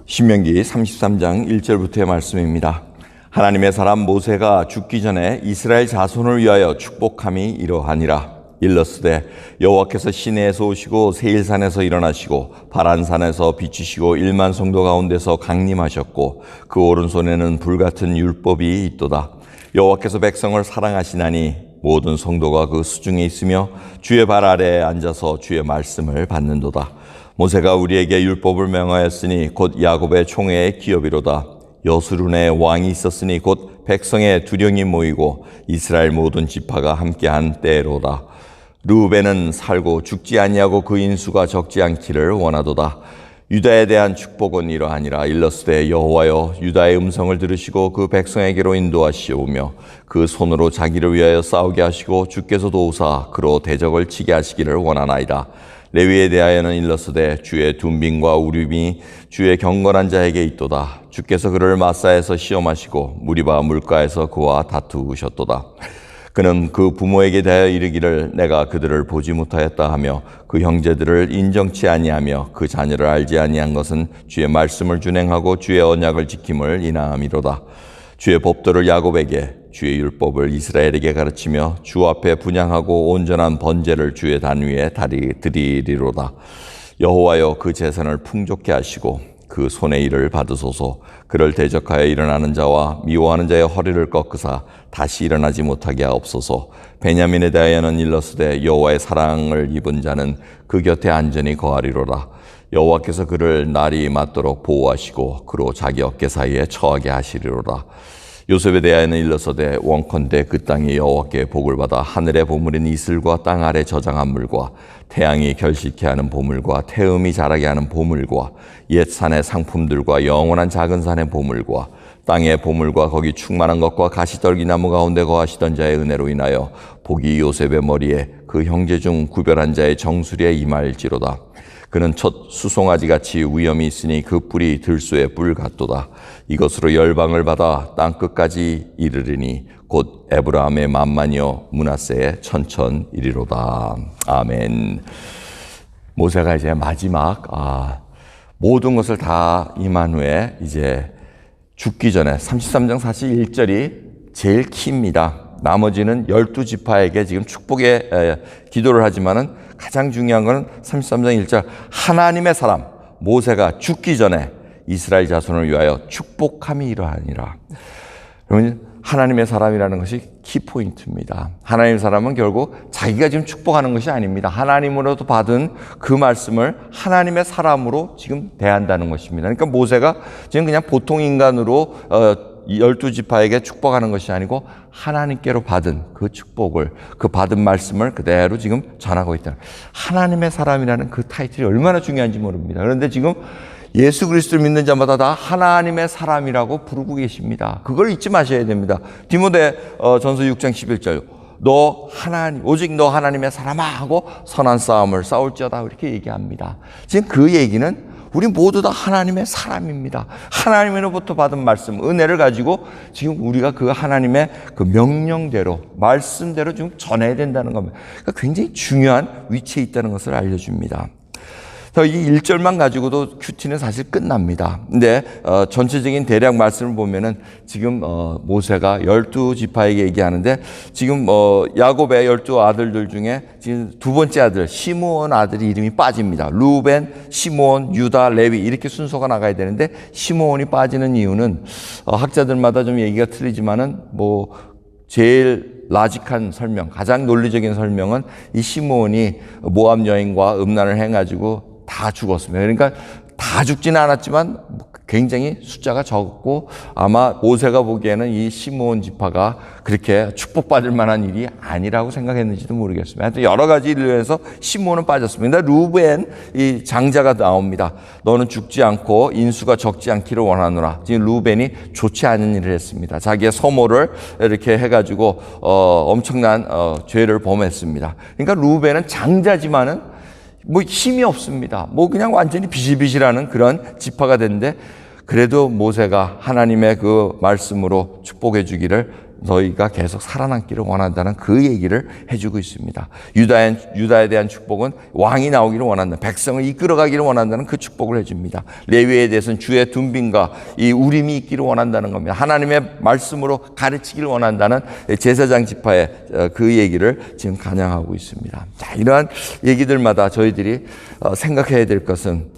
신명기 33장 1절부터의 말씀입니다. 하나님의 사람 모세가 죽기 전에 이스라엘 자손을 위하여 축복함이 이러하니라. 일러스되 여호와께서 시내에서 오시고 세일산에서 일어나시고 바란산에서 비추시고 1만 성도 가운데서 강림하셨고 그 오른손에는 불같은 율법이 있도다. 여호와께서 백성을 사랑하시나니 모든 성도가 그 수중에 있으며 주의 발 아래에 앉아서 주의 말씀을 받는도다. 모세가 우리에게 율법을 명하였으니 곧 야곱의 총회의 기업이로다. 여수룬에 왕이 있었으니 곧 백성의 두령이 모이고 이스라엘 모든 지파가 함께한 때로다. 르우벤은 살고 죽지 아니하고 그 인수가 적지 않기를 원하도다. 유다에 대한 축복은 이러하니라. 일러스되 여호와여 유다의 음성을 들으시고 그 백성에게로 인도하시오며 그 손으로 자기를 위하여 싸우게 하시고 주께서 도우사 그로 대적을 치게 하시기를 원하나이다. 레위에 대하여는 일러스되 주의 둔빈과 우림이 주의 경건한 자에게 있도다. 주께서 그를 마사에서 시험하시고 무리바 물가에서 그와 다투셨도다. 그는 그 부모에게 대하여 이르기를 내가 그들을 보지 못하였다 하며 그 형제들을 인정치 아니하며 그 자녀를 알지 아니한 것은 주의 말씀을 준행하고 주의 언약을 지킴을 인하함이로다. 주의 법도를 야곱에게 주의 율법을 이스라엘에게 가르치며 주 앞에 분향하고 온전한 번제를 주의 단 위에 드리리로다. 여호와여 그 재산을 풍족케 하시고 그 손의 일을 받으소서. 그를 대적하여 일어나는 자와 미워하는 자의 허리를 꺾으사 다시 일어나지 못하게 하옵소서. 베냐민에 대하여는 일러스되 여호와의 사랑을 입은 자는 그 곁에 안전히 거하리로라. 여호와께서 그를 날이 맞도록 보호하시고 그로 자기 어깨 사이에 처하게 하시리로라. 요셉에 대하여는 일러서되 원컨대 그 땅이 여호와께 복을 받아 하늘의 보물인 이슬과 땅 아래 저장한 물과 태양이 결실케 하는 보물과 태음이 자라게 하는 보물과 옛 산의 상품들과 영원한 작은 산의 보물과 땅의 보물과 거기 충만한 것과 가시떨기나무 가운데 거하시던 자의 은혜로 인하여 복이 요셉의 머리에 그 형제 중 구별한 자의 정수리에 임할지로다. 그는 첫 수송아지같이 위엄이 있으니 그 뿔이 들소의 뿔 같도다. 이것으로 열방을 받아 땅끝까지 이르리니 곧 에브라함의 만만이요 므낫세의 천천이리로다. 아멘. 모세가 이제 마지막 모든 것을 다 임한 후에 이제 죽기 전에 33장 41절이 제일 키입니다. 나머지는 12지파에게 지금 축복의 기도를 하지만은 가장 중요한 것은 33장 1절 하나님의 사람 모세가 죽기 전에 이스라엘 자손을 위하여 축복함이 이러하니라. 여러분 하나님의 사람이라는 것이 키포인트입니다. 하나님의 사람은 결국 자기가 지금 축복하는 것이 아닙니다. 하나님으로부터 받은 그 말씀을 하나님의 사람으로 지금 대한다는 것입니다. 그러니까 모세가 지금 그냥 보통 인간으로 12지파에게 축복하는 것이 아니고 하나님께로 받은 그 축복을 그 받은 말씀을 그대로 지금 전하고 있다. 하나님의 사람이라는 그 타이틀이 얼마나 중요한지 모릅니다. 그런데 지금 예수 그리스도를 믿는 자마다 다 하나님의 사람이라고 부르고 계십니다. 그걸 잊지 마셔야 됩니다. 디모데 전서 6장 11절 오직 너 하나님의 사람아 하고 선한 싸움을 싸울지어다 이렇게 얘기합니다. 지금 그 얘기는 우리 모두 다 하나님의 사람입니다. 하나님으로부터 받은 말씀, 은혜를 가지고 지금 우리가 그 하나님의 그 명령대로, 말씀대로 좀 전해야 된다는 겁니다. 그러니까 굉장히 중요한 위치에 있다는 것을 알려줍니다. 이 1절만 가지고도 큐티는 사실 끝납니다. 근데 전체적인 대략 말씀을 보면은 지금 모세가 12지파에게 얘기하는데 지금 야곱의 12아들들 중에 지금 두 번째 아들 시므온 아들이 이름이 빠집니다. 루벤, 시므온, 유다, 레위 이렇게 순서가 나가야 되는데 시므온이 빠지는 이유는 학자들마다 좀 얘기가 틀리지만은 제일 라직한 설명, 가장 논리적인 설명은 이 시므온이 모압 여인과 음란을 해가지고 다 죽었습니다. 그러니까 다 죽지는 않았지만 굉장히 숫자가 적고 아마 모세가 보기에는 이 시므온 지파가 그렇게 축복받을 만한 일이 아니라고 생각했는지도 모르겠습니다. 하여튼 여러 가지 일로 해서 시므온은 빠졌습니다. 루벤 이 장자가 나옵니다. 너는 죽지 않고 인수가 적지 않기를 원하노라. 지금 루벤이 좋지 않은 일을 했습니다. 자기의 소모를 이렇게 해가지고 엄청난 죄를 범했습니다. 그러니까 루벤은 장자지만은 힘이 없습니다. 그냥 완전히 비실비실하는 그런 지파가 됐는데 그래도 모세가 하나님의 그 말씀으로 축복해 주기를 너희가 계속 살아남기를 원한다는 그 얘기를 해주고 있습니다. 유다에 대한 축복은 왕이 나오기를 원한다. 백성을 이끌어가기를 원한다는 그 축복을 해줍니다. 레위에 대해서는 주의 둔빈과 이 우림이 있기를 원한다는 겁니다. 하나님의 말씀으로 가르치기를 원한다는 제사장 지파의 그 얘기를 지금 간양하고 있습니다. 자, 이러한 얘기들마다 저희들이 생각해야 될 것은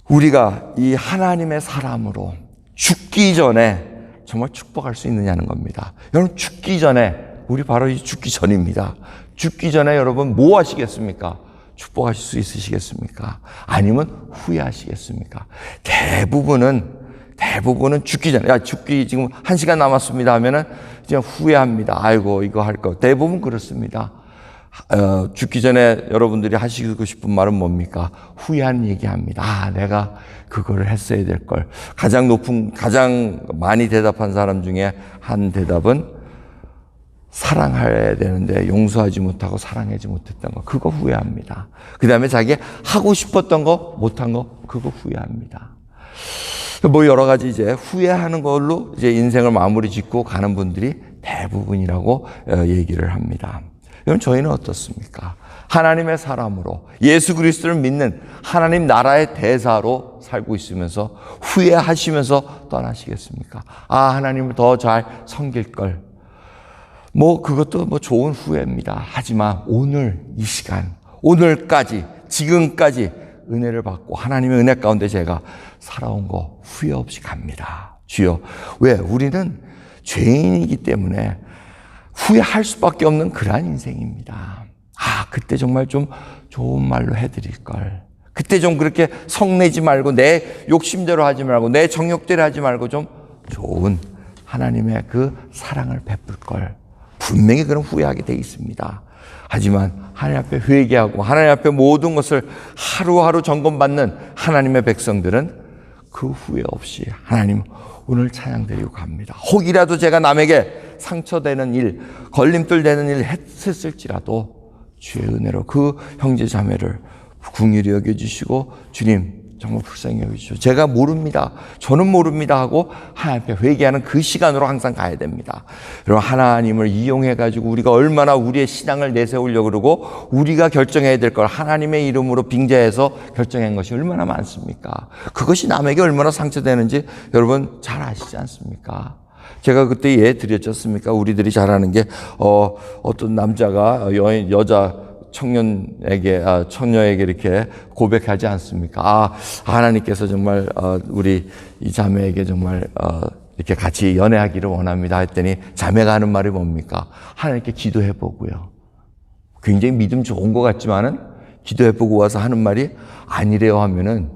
우리가 이 하나님의 사람으로 죽기 전에 정말 축복할 수 있느냐는 겁니다. 여러분, 죽기 전에, 우리 바로 죽기 전입니다. 죽기 전에 여러분 뭐 하시겠습니까? 축복하실 수 있으시겠습니까? 아니면 후회하시겠습니까? 대부분은 죽기 전에, 죽기 지금 1시간 남았습니다 하면은 이제 후회합니다. 아이고, 이거 할 거. 대부분 그렇습니다. 죽기 전에 여러분들이 하시고 싶은 말은 뭡니까? 후회하는 얘기합니다. 내가 그거를 했어야 될 걸. 가장 많이 대답한 사람 중에 한 대답은 사랑해야 되는데 용서하지 못하고 사랑하지 못했던 거. 그거 후회합니다. 그 다음에 자기 하고 싶었던 거, 못한 거, 그거 후회합니다. 뭐 여러 가지 이제 후회하는 걸로 이제 인생을 마무리 짓고 가는 분들이 대부분이라고 얘기를 합니다. 그럼 저희는 어떻습니까? 하나님의 사람으로 예수 그리스도를 믿는 하나님 나라의 대사로 살고 있으면서 후회하시면서 떠나시겠습니까? 하나님을 더 잘 섬길 걸. 그것도 좋은 후회입니다. 하지만 오늘 이 시간, 오늘까지, 지금까지 은혜를 받고 하나님의 은혜 가운데 제가 살아온 거 후회 없이 갑니다. 주여, 왜? 우리는 죄인이기 때문에 후회할 수밖에 없는 그러한 인생입니다. 그때 정말 좀 좋은 말로 해드릴 걸. 그때 좀 그렇게 성내지 말고 내 욕심대로 하지 말고 내 정욕대로 하지 말고 좀 좋은 하나님의 그 사랑을 베풀 걸. 분명히 그런 후회하게 돼 있습니다. 하지만 하나님 앞에 회개하고 하나님 앞에 모든 것을 하루하루 점검받는 하나님의 백성들은 그 후회 없이 하나님 오늘 찬양드리고 갑니다. 혹이라도 제가 남에게 상처되는 일, 걸림돌 되는 일 했을지라도 주의 은혜로 그 형제 자매를 긍휼히 여겨주시고 주님 정말 불쌍히 여겨주시오. 제가 모릅니다. 저는 모릅니다 하고 하나님 앞에 회개하는 그 시간으로 항상 가야 됩니다. 여러분, 하나님을 이용해가지고 우리가 얼마나 우리의 신앙을 내세우려고 그러고 우리가 결정해야 될 걸 하나님의 이름으로 빙자해서 결정한 것이 얼마나 많습니까? 그것이 남에게 얼마나 상처되는지 여러분 잘 아시지 않습니까? 제가 그때 드렸지 않습니까? 우리들이 잘 아는 게 어떤 남자가 여자 처녀에게 이렇게 고백하지 않습니까? 하나님께서 정말 우리 이 자매에게 정말 이렇게 같이 연애하기를 원합니다 했더니 자매가 하는 말이 뭡니까? 하나님께 기도해 보고요. 굉장히 믿음 좋은 것 같지만은 기도해 보고 와서 하는 말이 아니래요 하면은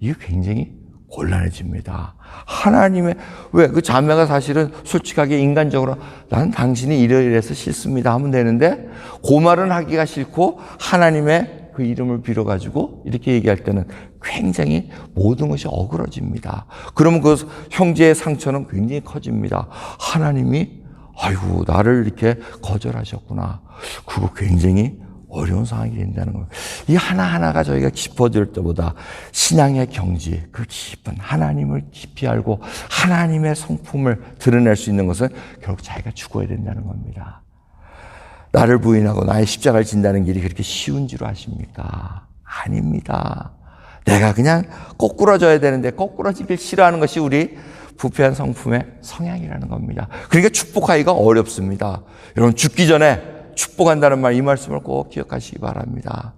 이게 굉장히 곤란해집니다. 하나님의, 왜? 그 자매가 사실은 솔직하게 인간적으로 난 당신이 이러이러해서 싫습니다 하면 되는데 그 말은 하기가 싫고 하나님의 그 이름을 빌어가지고 이렇게 얘기할 때는 굉장히 모든 것이 어그러집니다. 그러면 그 형제의 상처는 굉장히 커집니다. 하나님이 아이고 나를 이렇게 거절하셨구나. 그거 굉장히 어려운 상황이 된다는 거예요. 이 하나하나가 저희가 짚어줄 때보다 신앙의 경지, 그 깊은 하나님을 깊이 알고 하나님의 성품을 드러낼 수 있는 것은 결국 자기가 죽어야 된다는 겁니다. 나를 부인하고 나의 십자가를 진다는 길이 그렇게 쉬운 줄 아십니까? 아닙니다. 내가 그냥 거꾸러져야 되는데 거꾸러지길 싫어하는 것이 우리 부패한 성품의 성향이라는 겁니다. 그러니까 축복하기가 어렵습니다. 여러분, 죽기 전에 축복한다는 말, 이 말씀을 꼭 기억하시기 바랍니다.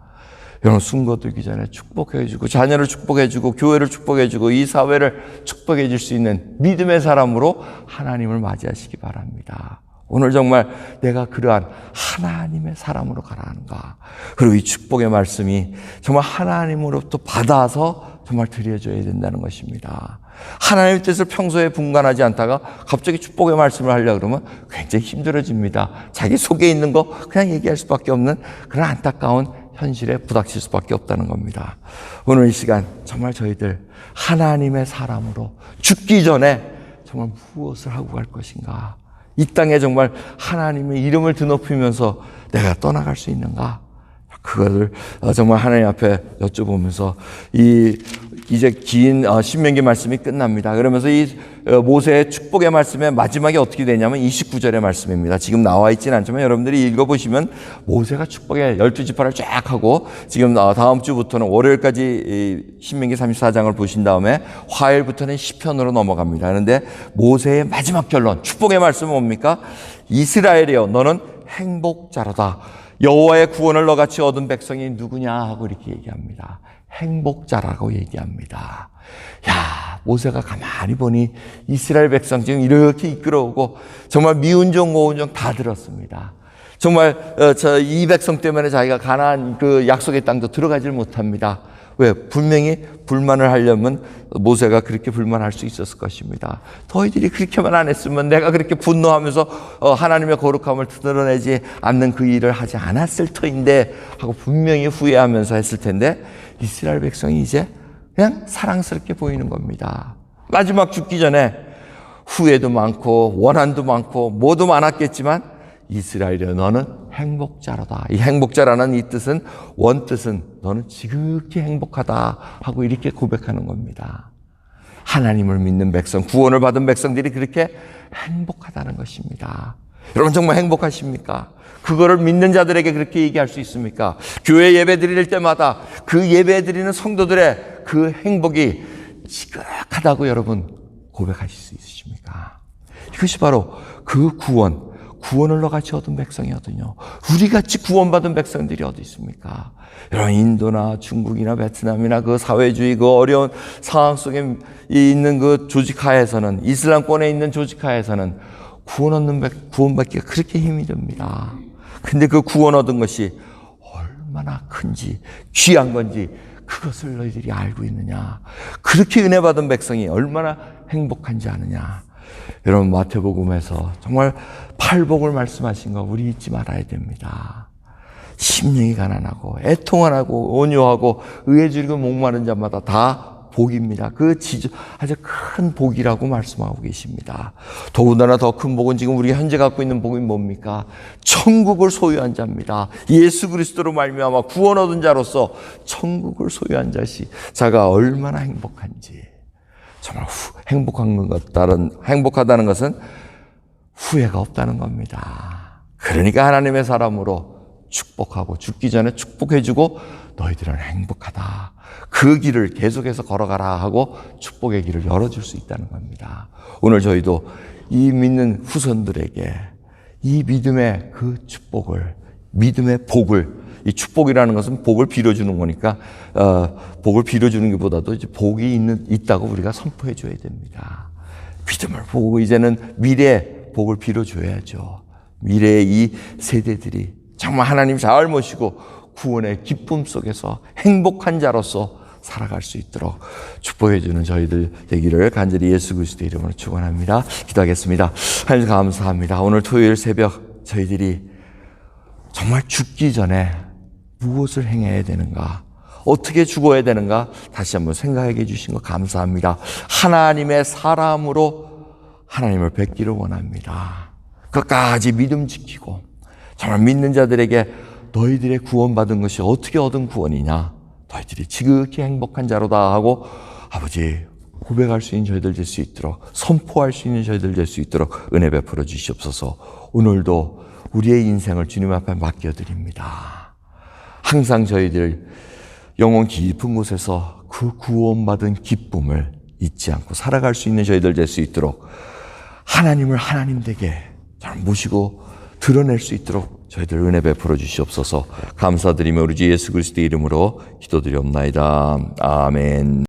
여러분, 순거 들기 전에 축복해주고 자녀를 축복해주고 교회를 축복해주고 이 사회를 축복해줄 수 있는 믿음의 사람으로 하나님을 맞이하시기 바랍니다. 오늘 정말 내가 그러한 하나님의 사람으로 가라는가. 그리고 이 축복의 말씀이 정말 하나님으로부터 받아서 정말 드려줘야 된다는 것입니다. 하나님의 뜻을 평소에 분간하지 않다가 갑자기 축복의 말씀을 하려고 그러면 굉장히 힘들어집니다. 자기 속에 있는 거 그냥 얘기할 수밖에 없는 그런 안타까운 현실에 부닥칠 수밖에 없다는 겁니다. 오늘 이 시간 정말 저희들 하나님의 사람으로 죽기 전에 정말 무엇을 하고 갈 것인가? 이 땅에 정말 하나님의 이름을 드높이면서 내가 떠나갈 수 있는가? 그것을 정말 하나님 앞에 여쭤보면서 이 이제 긴 신명기 말씀이 끝납니다. 그러면서 이 모세의 축복의 말씀의 마지막이 어떻게 되냐면 29절의 말씀입니다. 지금 나와 있지는 않지만 여러분들이 읽어보시면 모세가 축복의 12지파를 쫙 하고 지금 다음 주부터는 월요일까지 신명기 34장을 보신 다음에 화요일부터는 시편으로 넘어갑니다. 그런데 모세의 마지막 결론, 축복의 말씀은 뭡니까? 이스라엘이여 너는 행복자로다. 여호와의 구원을 너같이 얻은 백성이 누구냐 하고 이렇게 얘기합니다. 행복자라고 얘기합니다. 야, 모세가 가만히 보니 이스라엘 백성 지금 이렇게 이끌어오고 정말 미운 종 고운 종 다 들었습니다. 정말 이 백성 때문에 자기가 가나안 그 약속의 땅도 들어가질 못합니다. 왜? 분명히 불만을 하려면 모세가 그렇게 불만할 수 있었을 것입니다. 너희들이 그렇게만 안 했으면 내가 그렇게 분노하면서 하나님의 거룩함을 드러내지 않는 그 일을 하지 않았을 터인데 하고 분명히 후회하면서 했을 텐데 이스라엘 백성이 이제 그냥 사랑스럽게 보이는 겁니다. 마지막 죽기 전에 후회도 많고 원한도 많고 뭐도 많았겠지만 이스라엘이여 너는 행복자로다. 이 행복자라는 이 뜻은 원뜻은 너는 지극히 행복하다 하고 이렇게 고백하는 겁니다. 하나님을 믿는 백성, 구원을 받은 백성들이 그렇게 행복하다는 것입니다. 여러분 정말 행복하십니까? 그거를 믿는 자들에게 그렇게 얘기할 수 있습니까? 교회 예배 드릴 때마다 그 예배 드리는 성도들의 그 행복이 지극하다고 여러분 고백하실 수 있으십니까? 이것이 바로 그 구원을 너같이 얻은 백성이거든요. 우리같이 구원받은 백성들이 어디 있습니까? 여러분 인도나 중국이나 베트남이나 그 사회주의 그 어려운 상황 속에 있는 그 조직하에서는 이슬람권에 있는 조직하에서는 구원받기가 그렇게 힘이 듭니다. 근데 그 구원 얻은 것이 얼마나 큰지 귀한 건지 그것을 너희들이 알고 있느냐. 그렇게 은혜 받은 백성이 얼마나 행복한지 아느냐. 여러분 마태복음에서 정말 팔복을 말씀하신 거 우리 잊지 말아야 됩니다. 심령이 가난하고 애통하고 온유하고 의에 줄이고 목마른 자마다 다 복입니다. 그 아주 큰 복이라고 말씀하고 계십니다. 더군다나 더 큰 복은 지금 우리가 현재 갖고 있는 복이 뭡니까? 천국을 소유한 자입니다. 예수 그리스도로 말미암아 구원 얻은 자로서 천국을 소유한 자가 얼마나 행복한지. 정말 행복하다는 것은 후회가 없다는 겁니다. 그러니까 하나님의 사람으로 축복하고 죽기 전에 축복해주고 너희들은 행복하다. 그 길을 계속해서 걸어가라 하고 축복의 길을 열어줄 수 있다는 겁니다. 오늘 저희도 이 믿는 후손들에게 이 믿음의 그 축복을, 믿음의 복을, 이 축복이라는 것은 복을 빌어주는 거니까 복을 빌어주는 것보다도 이제 복이 있다고 우리가 선포해 줘야 됩니다. 믿음을 보고 이제는 미래의 복을 빌어줘야죠. 미래의 이 세대들이 정말 하나님 잘 모시고 구원의 기쁨 속에서 행복한 자로서 살아갈 수 있도록 축복해 주는 저희들 되기를 간절히 예수 그리스도의 이름으로 축원합니다. 기도하겠습니다. 하나님 감사합니다. 오늘 토요일 새벽 저희들이 정말 죽기 전에 무엇을 행해야 되는가, 어떻게 죽어야 되는가 다시 한번 생각하게 해주신 거 감사합니다. 하나님의 사람으로 하나님을 뵙기를 원합니다. 끝까지 믿음 지키고 정말 믿는 자들에게 너희들의 구원받은 것이 어떻게 얻은 구원이냐, 너희들이 지극히 행복한 자로다 하고 아버지 고백할 수 있는 저희들 될 수 있도록, 선포할 수 있는 저희들 될 수 있도록 은혜 베풀어 주시옵소서. 오늘도 우리의 인생을 주님 앞에 맡겨드립니다. 항상 저희들 영혼 깊은 곳에서 그 구원받은 기쁨을 잊지 않고 살아갈 수 있는 저희들 될 수 있도록 하나님을 하나님 되게 잘 모시고 드러낼 수 있도록 저희들 은혜 베풀어 주시옵소서. 감사드리며 우리 주 예수 그리스도의 이름으로 기도드리옵나이다. 아멘.